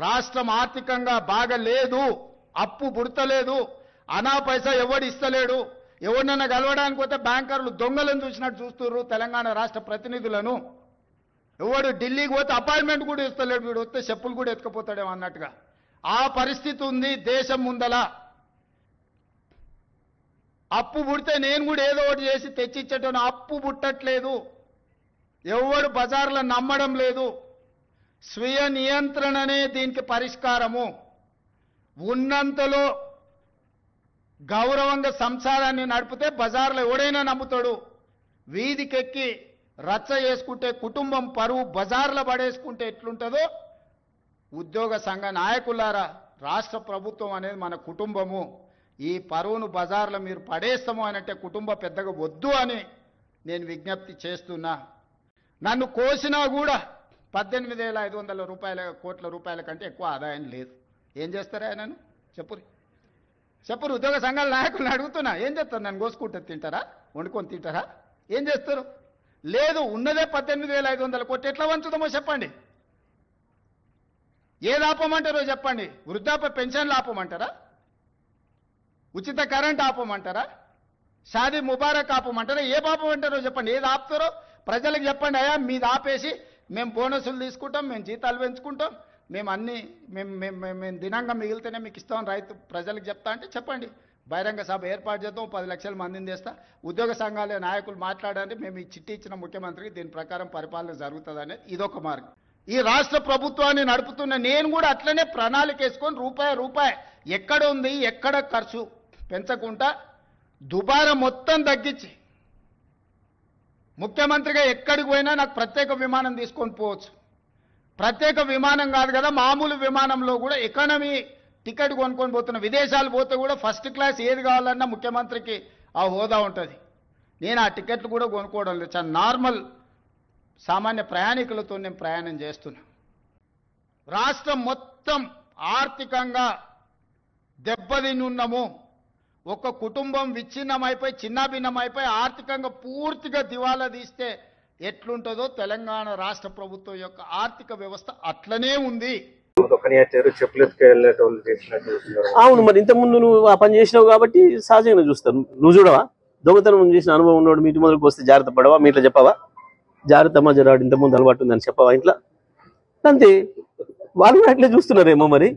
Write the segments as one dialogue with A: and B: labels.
A: రాష్ట్రం ఆర్థికంగా బాగా లేదు, అప్పు పుడతలేదు, అనా పైసా ఎవడు ఇస్తలేడు. ఎవరినైనా కలవడానికి పోతే బ్యాంకర్లు దొంగలను చూసినట్టు చూస్తున్నారు తెలంగాణ రాష్ట్ర ప్రతినిధులను. ఎవడు ఢిల్లీకి పోతే అపాయింట్మెంట్ కూడా ఇస్తలేడు, వీడు వస్తే చెప్పులు కూడా ఎత్తుకుపోతాడేమో అన్నట్టుగా ఆ పరిస్థితి ఉంది దేశం ముందల. అప్పు పుడితే నేను కూడా ఏదో ఒకటి చేసి తెచ్చిచ్చేటను, అప్పు పుట్టట్లేదు, ఎవడు బజార్లో నమ్మడం లేదు. స్వీయ నియంత్రణనే దీనికి పరిష్కారము. ఉన్నంతలో గౌరవంగా సంసారాన్ని నడిపితే బజార్లో ఎవడైనా నమ్ముతాడు. వీధికెక్కి రచ్చ చేసుకుంటే కుటుంబం పరువు బజార్లో పడేసుకుంటే ఎట్లుంటుందో, ఉద్యోగ సంఘ నాయకులారా, రాష్ట్ర ప్రభుత్వం అనేది మన కుటుంబము. ఈ పరువును బజార్లో మీరు పడేస్తాము అనంటే కుటుంబ పెద్దగా వద్దు అని నేను విజ్ఞప్తి చేస్తున్నా. నన్ను కోసినా కూడా 18,500 కోట్ల రూపాయల కంటే ఎక్కువ ఆదాయం లేదు. ఏం చేస్తారా ఆయనను చెప్పురు ఉద్యోగ సంఘాల నాయకులను అడుగుతున్నా, ఏం చేస్తారు? నన్ను కోసుకుంటే తింటారా, వండుకొని తింటారా, ఏం చేస్తారు? లేదు, ఉన్నదే 18,500 కోట్లు, ఎట్లా వంచుదామో చెప్పండి. ఏది ఆపమంటారో చెప్పండి. వృద్ధాప్య పెన్షన్లు ఆపమంటారా? ఉచిత కరెంట్ ఆపమంటారా? షాదీ ముబారక్ ఆపమంటారా? ఏ ఆపమంటారో చెప్పండి. ఏది ఆపుతారో ప్రజలకు చెప్పండి. అయ్యా మీది ఆపేసి మేము బోనసులు తీసుకుంటాం, మేము జీతాలు పెంచుకుంటాం, మేము అన్నీ మేము దినంగా మిగిలితేనే మీకు ఇస్తామని రైతు ప్రజలకు చెప్తా అంటే చెప్పండి. బహిరంగ సభ ఏర్పాటు చేద్దాం, 10 లక్షల మందిని తెస్తా. ఉద్యోగ సంఘాల నాయకులు మాట్లాడండి, మేము ఈ చిట్టి ఇచ్చిన ముఖ్యమంత్రికి దీని ప్రకారం పరిపాలన జరుగుతుంది అనేది ఇదొక మార్గం. ఈ రాష్ట్ర ప్రభుత్వాన్ని నడుపుతున్న నేను కూడా అట్లనే ప్రణాళిక వేసుకొని రూపాయి ఎక్కడ ఉంది, ఎక్కడ ఖర్చు పెంచకుండా దుబారా మొత్తం తగ్గించి ముఖ్యమంత్రిగా ఎక్కడికి పోయినా నాకు ప్రత్యేక విమానం తీసుకొని పోవచ్చు. ప్రత్యేక విమానం కాదు కదా, మామూలు విమానంలో కూడా ఎకానమీ టికెట్ కొనుక్కొని పోతున్న. విదేశాలు పోతే కూడా ఫస్ట్ క్లాస్ ఏది కావాలన్నా ముఖ్యమంత్రికి ఆ హోదా ఉంటుంది. నేను ఆ టికెట్లు కూడా కొనుక్కోవడం లేదు, చాలా నార్మల్ సామాన్య ప్రయాణికులతో నేను ప్రయాణం చేస్తున్నా. రాష్ట్రం మొత్తం ఆర్థికంగా దెబ్బతినున్నాము. ఒక కుటుంబం విచ్ఛిన్నమైపోయి చిన్నాభిన్నమైపోయి ఆర్థికంగా పూర్తిగా దివాలా తీస్తే ఎట్లుంటుందో తెలంగాణ రాష్ట్ర ప్రభుత్వం యొక్క ఆర్థిక వ్యవస్థ అట్లనే ఉంది.
B: అవును, మరి ఇంతకుముందు నువ్వు ఆ పని చేసినావు కాబట్టి సహజంగా చూస్తాను. నువ్వు చూడవా? దొంగతనం చేసిన అనుభవం ఉన్నవాడు మీటి మొదలుకు వస్తే జాగ్రత్త పడవా? మీ ఇట్లా చెప్పవా? జాగ్రత్త మజరాడు ఇంతకుముందు అలవాటు ఉందని చెప్పవా ఇంట్లో? అంతే, వాళ్ళు కూడా అట్లే చూస్తున్నారేమో. మరి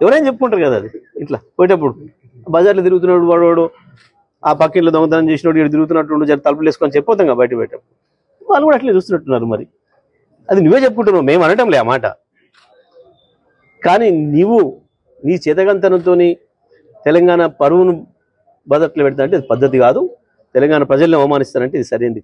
B: ఎవరైనా చెప్పుకుంటారు కదా అది. ఇట్లా పోయేటప్పుడు బజార్లో తిరుగుతున్నాడు వాడు, ఆ పక్కలో దొంగతనం చేసినోడు ఇక్కడ తిరుగుతున్నట్టు జర తలుపులు వేసుకొని చెప్పొద్దాం కదా బయట పెట్టాం. వాళ్ళు కూడా అట్లే చూస్తున్నట్టున్నారు. మరి అది నువ్వే చెప్పుకుంటున్నావు, మేము అనటంలే ఆ మాట. కానీ నీవు నీ చేతగంతనంతో తెలంగాణ పరువును బదట్లో పెడతా అంటే అది పద్ధతి కాదు. తెలంగాణ ప్రజల్ని అవమానిస్తానంటే ఇది సరైనది.